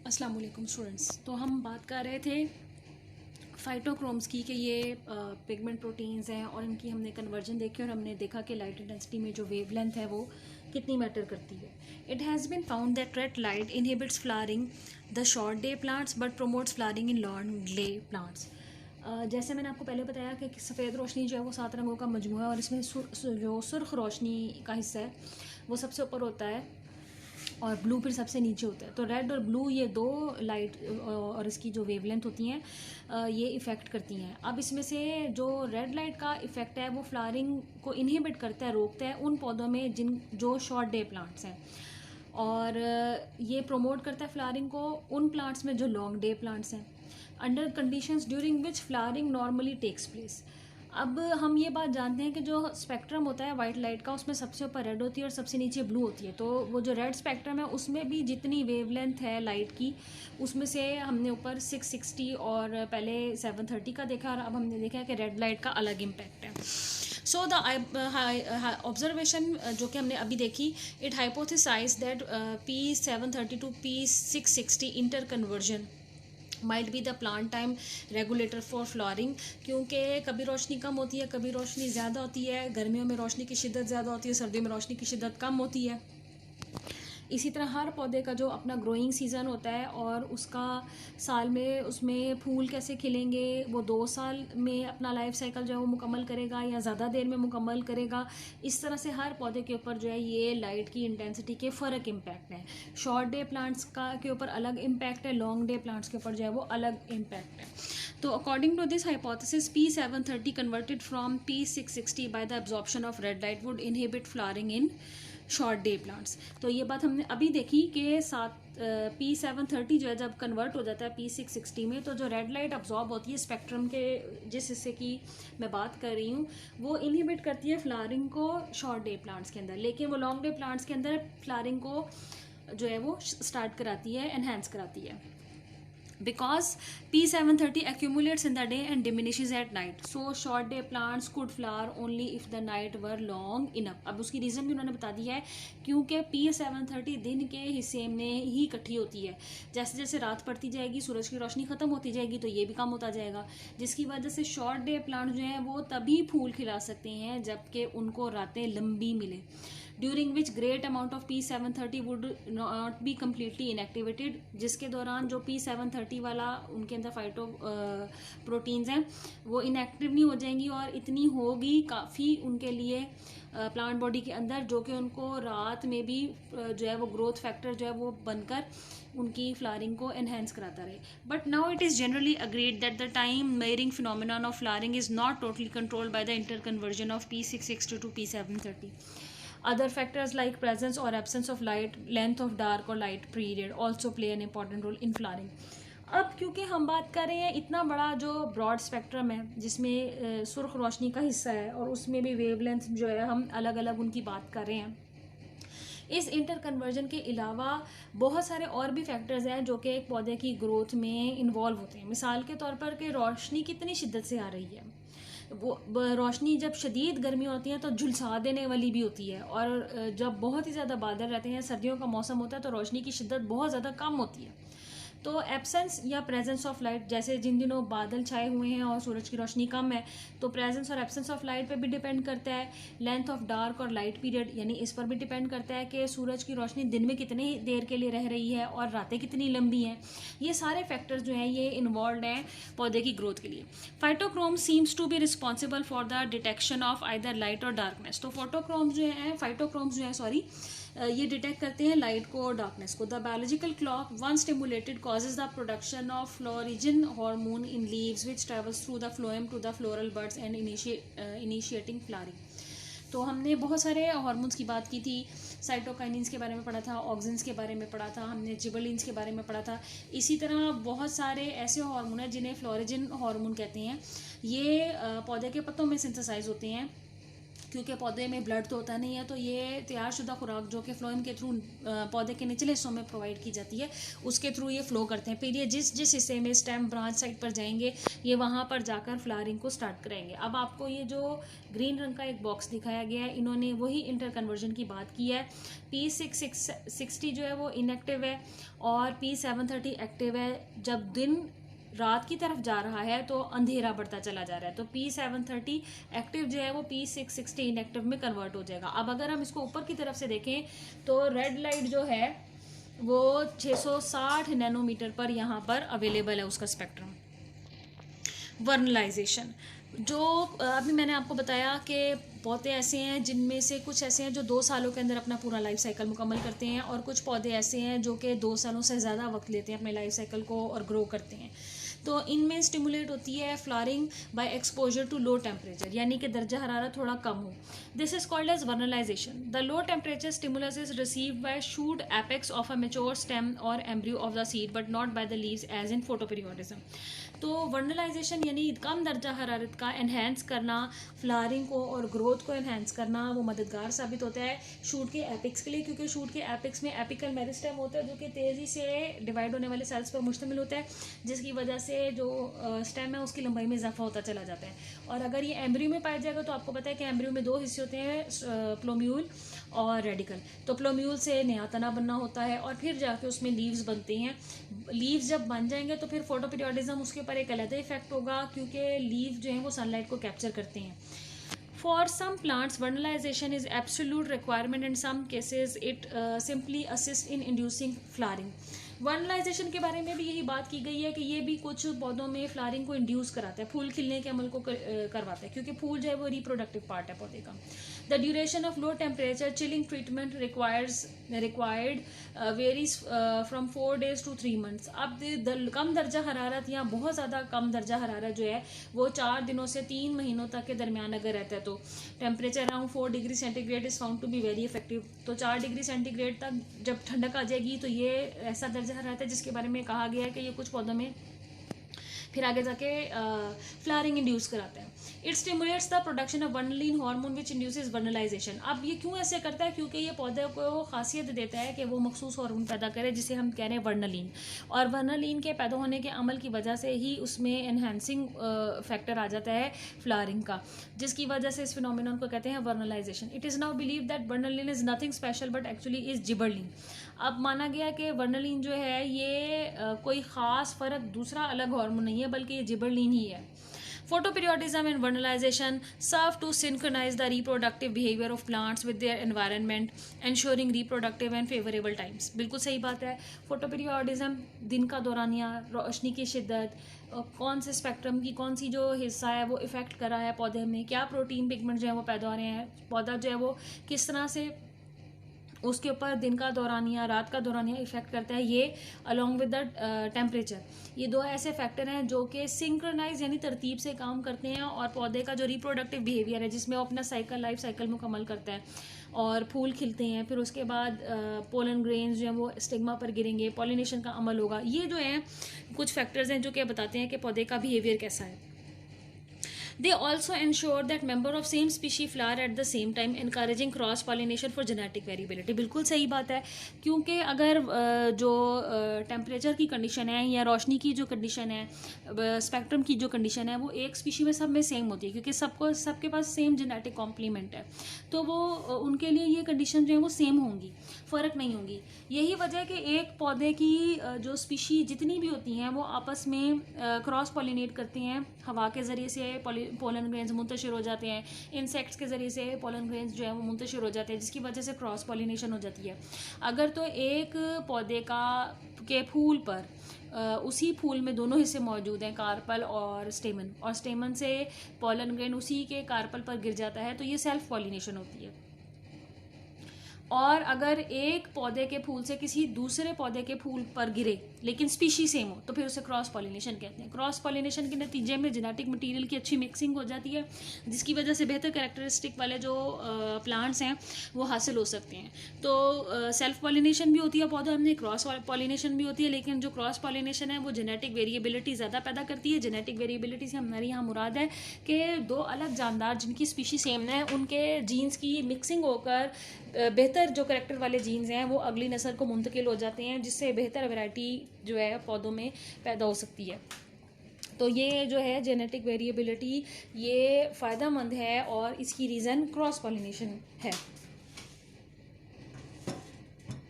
अस्सलाम वालेकुम स्टूडेंट्स। तो हम बात कर रहे थे फाइटोक्रोम्स की कि ये पिगमेंट प्रोटीन्स हैं और इनकी हमने कन्वर्जन देखी और हमने देखा कि लाइट इंटेंसिटी में जो वेवलेंथ है वो कितनी मैटर करती है। It has been found that red light inhibits flowering the short day plants but promotes flowering in long day plants. जैसे मैंने आपको पहले बताया कि सफ़ेद रोशनी जो है वो 7 रंगों का मजमूआ है और इसमें जो सुर्ख रोशनी का हिस्सा है वो सबसे ऊपर होता है और ब्लू फिर सबसे नीचे होता है। तो रेड और ब्लू ये दो लाइट और इसकी जो वेवलेंथ होती हैं ये इफ़ेक्ट करती हैं। अब इसमें से जो रेड लाइट का इफ़ेक्ट है वो फ्लावरिंग को इनहिबिट करता है, रोकता है उन पौधों में जो शॉर्ट डे प्लांट्स हैं, और ये प्रोमोट करता है फ्लावरिंग को उन प्लांट्स में जो लॉन्ग डे प्लांट्स हैं under conditions during which flowering normally takes place. अब हम ये बात जानते हैं कि जो स्पेक्ट्रम होता है वाइट लाइट का उसमें सबसे ऊपर रेड होती है और सबसे नीचे ब्लू होती है। तो वो जो रेड स्पेक्ट्रम है उसमें भी जितनी वेवलेंथ है लाइट की उसमें से हमने ऊपर 660 और पहले 730 का देखा और अब हमने देखा है कि रेड लाइट का अलग इम्पैक्ट है। सो द ऑब्जर्वेशन जो कि हमने अभी देखी, it hypothesize that P730 to P660 inter conversion might be the plant time regulator for flowering, क्योंकि कभी रोशनी कम होती है, कभी रोशनी ज़्यादा होती है। गर्मियों में रोशनी की शिद्दत ज़्यादा होती है, सर्दियों में रोशनी की शिद्दत कम होती है। इसी तरह हर पौधे का जो अपना ग्रोइंग सीज़न होता है और उसका साल में उसमें फूल कैसे खिलेंगे, वो 2 साल में अपना लाइफ साइकिल जो है वो मुकम्मल करेगा या ज़्यादा देर में मुकम्मल करेगा। इस तरह से हर पौधे के ऊपर जो है ये लाइट की इंटेंसिटी के फ़र्क इम्पैक्ट हैं। शॉर्ट डे प्लांट्स का के ऊपर अलग इम्पैक्ट है, लॉन्ग डे प्लांट्स के ऊपर जो है वो अलग इम्पैक्ट है। तो according to this hypothesis P730 converted from P660 by the absorption of red light would inhibit flowering in short day plants. तो ये बात हमने अभी देखी कि P730 जो है जब कन्वर्ट हो जाता है P660 में, तो जो रेड लाइट अब्जॉर्ब होती है स्पेक्ट्रम के जिस हिस्से की मैं बात कर रही हूँ वो इनहिबिट करती है फ्लावरिंग को शॉर्ट डे प्लांट्स के अंदर, लेकिन वो लॉन्ग डे प्लांट्स के अंदर फ्लावरिंग को जो है वो स्टार्ट कराती है, एनहेंस कराती है। Because P730 accumulates in the day and diminishes at night, so short day plants could flower only if the night were long enough। अब उसकी रीज़न भी उन्होंने बता दिया है, क्योंकि P730 दिन के हिस्से में ही इकट्ठी होती है। जैसे जैसे रात पड़ती जाएगी, सूरज की रोशनी ख़त्म होती जाएगी, तो ये भी कम होता जाएगा, जिसकी वजह से शॉर्ट डे प्लांट जो हैं वो तभी फूल खिला सकते हैं जबकि उनको रातें लंबी मिले, during which great amount of P730 would not be completely inactivated, जिसके दौरान जो P730 वाला उनके अंदर फाइटो प्रोटीन्स हैं वो इनएक्टिव नहीं हो जाएंगी और इतनी होगी काफ़ी उनके लिए प्लांट बॉडी के अंदर, जो कि उनको रात में भी जो है वो ग्रोथ फैक्टर जो है वो बनकर उनकी फ्लावरिंग को एनहेंस कराता रहे। But now it is generally agreed that the time मेयरिंग phenomenon of flowering is not totally controlled by the inter conversion of P660 to P730। Other factors like presence or absence of light, length of dark or light period also play an important role in flowering। अब क्योंकि हम बात कर रहे हैं इतना बड़ा जो ब्रॉड स्पेक्ट्रम है जिसमें सुर्ख रोशनी का हिस्सा है और उसमें भी वेवलेंथ जो है हम अलग अलग उनकी बात कर रहे हैं, इस इंटर कन्वर्जन के अलावा बहुत सारे और भी फैक्टर्स हैं जो कि एक पौधे की ग्रोथ में इन्वॉल्व होते हैं। मिसाल के तौर पर कि रोशनी कितनी शिद्दत से आ रही है, वो रोशनी जब शदीद गर्मी होती है तो झुलसा देने वाली भी होती है, और जब बहुत ही ज़्यादा बादल रहते हैं, सर्दियों का मौसम होता है, तो रोशनी की शिद्दत बहुत ज़्यादा कम होती है। तो एब्सेंस या प्रेजेंस ऑफ लाइट, जैसे जिन दिनों बादल छाए हुए हैं और सूरज की रोशनी कम है, तो प्रेजेंस और एब्सेंस ऑफ लाइट पे भी डिपेंड करता है। लेंथ ऑफ डार्क और लाइट पीरियड यानी इस पर भी डिपेंड करता है कि सूरज की रोशनी दिन में कितनी देर के लिए रह रही है और रातें कितनी लंबी हैं। ये सारे फैक्टर्स जो हैं ये इन्वॉल्व हैं पौधे की ग्रोथ के लिए। Phytochrome seems to be responsible for the detection of either light और डार्कनेस। तो फाइटोक्रोम्स जो है सॉरी ये डिटेक्ट करते हैं लाइट को और डार्कनेस को। The biological clock once stimulated causes the production of florigen hormone in leaves which travels through the phloem to the floral buds and initiating flowering. तो हमने बहुत सारे हार्मोन्स की बात की थी, साइटोकाइनिन्स के बारे में पढ़ा था, ऑक्सिन्स के बारे में पढ़ा था, हमने जिबलिन्स के बारे में पढ़ा था। इसी तरह बहुत सारे ऐसे हार्मोन हैं जिन्हें फ्लोरिजन हार्मोन कहते हैं। ये पौधे के पत्तों में सिंथेसाइज होते हैं, क्योंकि पौधे में ब्लड तो होता नहीं है, तो ये तैयारशुदा खुराक जो कि फ्लोएम के थ्रू पौधे के निचले हिस्सों में प्रोवाइड की जाती है, उसके थ्रू ये फ्लो करते हैं। फिर ये जिस जिस हिस्से में स्टेम ब्रांच साइड पर जाएंगे, ये वहाँ पर जाकर फ्लावरिंग को स्टार्ट करेंगे। अब आपको ये जो ग्रीन रंग का एक बॉक्स दिखाया गया है, इन्होंने वही इंटर कन्वर्जन की बात की है। P660 जो है वो इनएक्टिव है और P730 एक्टिव है। जब दिन रात की तरफ जा रहा है तो अंधेरा बढ़ता चला जा रहा है, तो P730 एक्टिव जो है वो P660 इनएक्टिव में कन्वर्ट हो जाएगा। अब अगर हम इसको ऊपर की तरफ से देखें तो रेड लाइट जो है वो 660 नैनोमीटर पर यहाँ पर अवेलेबल है उसका स्पेक्ट्रम। वर्नलाइजेशन, जो अभी मैंने आपको बताया कि पौधे ऐसे हैं जिनमें से कुछ ऐसे हैं जो 2 सालों के अंदर अपना पूरा लाइफ साइकिल मुकम्मल करते हैं, और कुछ पौधे ऐसे हैं जो कि 2 सालों से ज़्यादा वक्त लेते हैं अपने लाइफ साइकिल को और ग्रो करते हैं। तो इनमें स्टिमुलेट होती है flowering by exposure to low temperature, यानी कि दर्जा हरारत थोड़ा कम हो। This is called as vernalization. The low temperature stimulus is received by shoot apex of a mature stem और embryo of the seed but not by the leaves as in photoperiodism. तो vernalization यानी कम दर्जा हरारत का enhance करना, flowering को और ग्रोथ को एनहेंस करना, वो मददगार साबित होता है शूट के एपिक्स के लिए, क्योंकि शूट के एपिक्स में एपिकल मेरिस्टेम होता है जो कि तेज़ी से डिवाइड होने वाले सेल्स पर मुश्तमिल होता है, जिसकी वजह से जो स्टेम है उसकी लंबाई में इजाफा होता चला जाता है। और अगर ये एम्ब्रियो में पाया जाएगा तो आपको पता है कि एम्ब्रियो में 2 हिस्से होते हैं, प्लोम्यूल और रेडिकल। तो प्लोम्यूल से नया तना बनना होता है और फिर जाके उसमें लीव्स बनते हैं। लीव्स जब बन जाएंगे तो फिर फोटोपीरियोडिज्म उसके ऊपर एक अलग इफेक्ट होगा, क्योंकि लीव जो है वो सनलाइट को कैप्चर करते हैं। For some plants, vernalization is absolute requirement. In some cases, it simply assists in inducing flowering. Vernalization के बारे में भी यही बात की गई है कि ये भी कुछ पौधों में फ्लावरिंग को इंड्यूस कराता है, फूल खिलने के अमल को करवाता है, क्योंकि फूल जो है वो रिप्रोडक्टिव पार्ट है पौधे का। The duration of low temperature chilling treatment required varies from 4 days to 3 months। अब कम दर्जा हरारत या बहुत ज़्यादा कम दर्जा हरारत जो है वो 4 दिनों से 3 महीनों तक के दरमियान अगर रहता है तो temperature around 4 degree centigrade is found to be very effective. तो 4 डिग्री सेंटीग्रेड तक जब ठंडक आ जाएगी तो ये ऐसा दर्जा हरारत है जिसके बारे में कहा गया है कि ये कुछ पौधों में फिर आगे जाके फ्लावरिंग इंड्यूस कराता है। It stimulates the production of vernalin hormone which induces vernalization. अब ये क्यों ऐसे करता है? क्योंकि ये पौधे को खासियत देता है कि वो मखसूस हार्मोन पैदा करे जिसे हम कह रहे हैं वर्नलिन, और वर्नलिन के पैदा होने के अमल की वजह से ही उसमें एनहेंसिंग फैक्टर आ जाता है फ्लावरिंग का, जिसकी वजह से इस फिनोमिनन को कहते हैं vernalization. It is now believe that vernalin is nothing special but actually is gibberellin. अब माना गया कि वर्नलिन जो है ये कोई ख़ास फ़र्क दूसरा अलग हार्मोन नहीं है, बल्कि ये जिबरलिन ही है। Photoperiodism and vernalization serve to synchronize the reproductive behavior of plants with their environment, ensuring reproductive and favorable times। बिल्कुल सही बात है। फोटोपीरियोडिज्म दिन का दौरानिया, रोशनी की शिद्दत, कौन से स्पेक्ट्रम की कौन सी जो हिस्सा है वो इफ़ेक्ट कर रहा है पौधे में, क्या प्रोटीन पिगमेंट जो है वो पैदा हो रहे हैं, पौधा जो है वो किस तरह से उसके ऊपर दिन का दौरानिया रात का दौरानिया इफेक्ट करता है, ये अलॉन्ग विद द टेम्परेचर, ये 2 ऐसे फैक्टर हैं जो कि सिंक्रोनाइज यानी तरतीब से काम करते हैं और पौधे का जो रिप्रोडक्टिव बिहेवियर है जिसमें वो अपना लाइफ साइकिल मुकम्मल करता है और फूल खिलते हैं, फिर उसके बाद पोलन ग्रेन्स जो हैं वो स्टिग्मा पर गिरेंगे, पॉलिनेशन का अमल होगा। ये जो हैं कुछ फैक्टर्स हैं जो कि बताते हैं कि पौधे का बिहेवियर कैसा है। They also ensure that member of same species flower at the same time, encouraging cross pollination for genetic variability। बिल्कुल सही बात है, क्योंकि अगर जो टेम्परेचर की कंडीशन है या रोशनी की जो कंडीशन है, स्पेक्ट्रम की जो कंडीशन है, वो एक स्पीशी में सब में सेम होती है, क्योंकि सबके पास सेम जेनेटिक कॉम्प्लीमेंट है, तो वो उनके लिए ये कंडीशन जो है वो सेम होंगी, फ़र्क नहीं होंगी। यही वजह है कि एक पौधे की जो स्पीशी जितनी भी होती हैं वो आपस में क्रॉस पॉलिनेट करती हैं, हवा के ज़रिए से पोलन ग्रेन्स मुंतशिर हो जाते हैं, इंसेक्ट्स के ज़रिए से पोलन ग्रेन्स जो है वो मुंतशिर हो जाते हैं, जिसकी वजह से क्रॉस पॉलिनेशन हो जाती है। अगर तो एक पौधे के फूल पर उसी फूल में दोनों हिस्से मौजूद हैं, कार्पल और स्टेमन, और स्टेमन से पोलन ग्रेन उसी के कार्पल पर गिर जाता है, तो ये सेल्फ पॉलिनेशन होती है। और अगर एक पौधे के फूल से किसी दूसरे पौधे के फूल पर गिरे लेकिन स्पीशी सेम हो तो फिर उसे क्रॉस पॉलिनेशन कहते हैं। क्रॉस पॉलिनेशन के नतीजे में जेनेटिक मटेरियल की अच्छी मिक्सिंग हो जाती है, जिसकी वजह से बेहतर कैरेक्टरिस्टिक वाले जो प्लांट्स हैं वो हासिल हो सकते हैं। तो सेल्फ पॉलिनेशन भी होती है पौधों में, क्रॉस पॉलिनेशन भी होती है, लेकिन जो क्रॉस पॉलिनेशन है वो जेनेटिक वेरिएबिलिटी ज़्यादा पैदा करती है। जेनेटिक वेरिएबिलिटी से हमारे यहाँ मुराद है कि दो अलग जानदार जिनकी स्पीशी सेम है उनके जीन्स की मिक्सिंग होकर बेहतर जो करेक्टर वाले जीन्स हैं वो अगली नस्ल को मुंतकिल हो जाते हैं, जिससे बेहतर वैरायटी जो है पौधों में पैदा हो सकती है। तो ये जो है जेनेटिक वेरिएबिलिटी ये फ़ायदेमंद है और इसकी रीज़न क्रॉस पॉलिनेशन है।